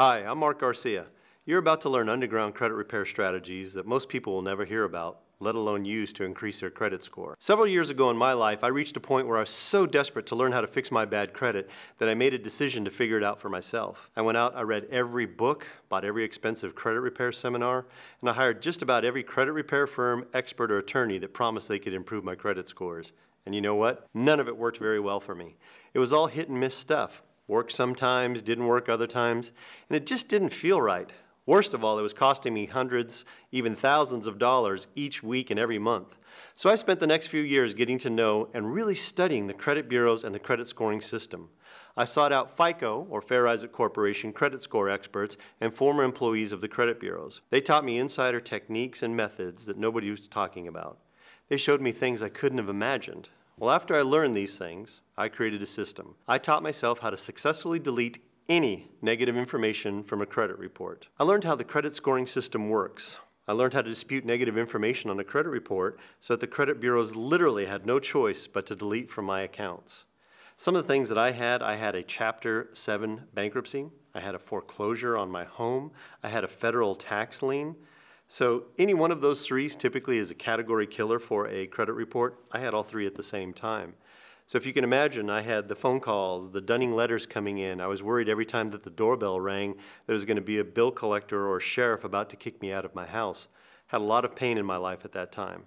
Hi, I'm Mark Garcia. You're about to learn underground credit repair strategies that most people will never hear about, let alone use to increase their credit score. Several years ago in my life, I reached a point where I was so desperate to learn how to fix my bad credit that I made a decision to figure it out for myself. I went out, I read every book, bought every expensive credit repair seminar, and I hired just about every credit repair firm, expert, or attorney that promised they could improve my credit scores. And you know what? None of it worked very well for me. It was all hit and miss stuff. Worked sometimes, didn't work other times, and it just didn't feel right. Worst of all, it was costing me hundreds, even thousands of dollars each week and every month. So I spent the next few years getting to know and really studying the credit bureaus and the credit scoring system. I sought out FICO, or Fair Isaac Corporation, credit score experts and former employees of the credit bureaus. They taught me insider techniques and methods that nobody was talking about. They showed me things I couldn't have imagined. Well, after I learned these things, I created a system. I taught myself how to successfully delete any negative information from a credit report. I learned how the credit scoring system works. I learned how to dispute negative information on a credit report so that the credit bureaus literally had no choice but to delete from my accounts. Some of the things that I had a Chapter 7 bankruptcy, I had a foreclosure on my home, I had a federal tax lien. So any one of those three typically is a category killer for a credit report. I had all three at the same time. So if you can imagine, I had the phone calls, the dunning letters coming in. I was worried every time that the doorbell rang there was going to be a bill collector or a sheriff about to kick me out of my house. Had a lot of pain in my life at that time.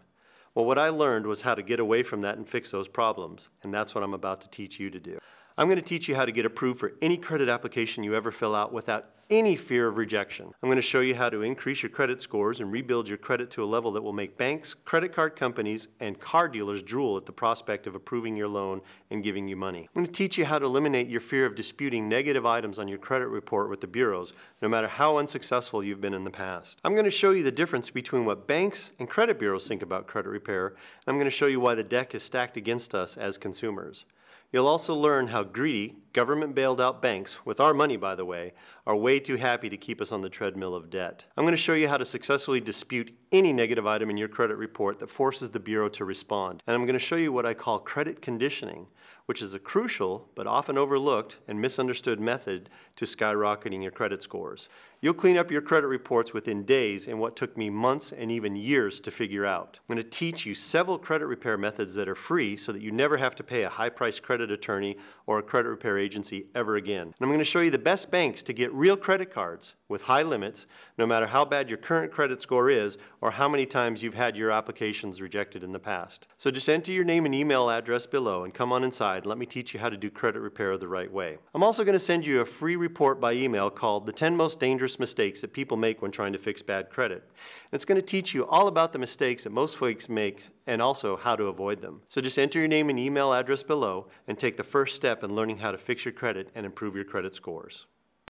Well, what I learned was how to get away from that and fix those problems, and that's what I'm about to teach you to do. I'm going to teach you how to get approved for any credit application you ever fill out without any fear of rejection. I'm going to show you how to increase your credit scores and rebuild your credit to a level that will make banks, credit card companies, and car dealers drool at the prospect of approving your loan and giving you money. I'm going to teach you how to eliminate your fear of disputing negative items on your credit report with the bureaus, no matter how unsuccessful you've been in the past. I'm going to show you the difference between what banks and credit bureaus think about credit repair, and I'm going to show you why the deck is stacked against us as consumers. You'll also learn how greedy, government-bailed out banks, with our money by the way, are way too happy to keep us on the treadmill of debt. I'm going to show you how to successfully dispute any negative item in your credit report that forces the bureau to respond. And I'm going to show you what I call credit conditioning, which is a crucial but often overlooked and misunderstood method to skyrocketing your credit scores. You'll clean up your credit reports within days in what took me months and even years to figure out. I'm going to teach you several credit repair methods that are free so that you never have to pay a high-priced credit attorney or a credit repair agency ever again. And I'm going to show you the best banks to get real credit cards with high limits, no matter how bad your current credit score is or how many times you've had your applications rejected in the past. So just enter your name and email address below and come on inside and let me teach you how to do credit repair the right way. I'm also going to send you a free report by email called The 10 Most Dangerous Mistakes That People Make When Trying to Fix Bad Credit. And it's going to teach you all about the mistakes that most folks make and also how to avoid them. So just enter your name and email address below and take the first step in learning how to fix your credit and improve your credit scores.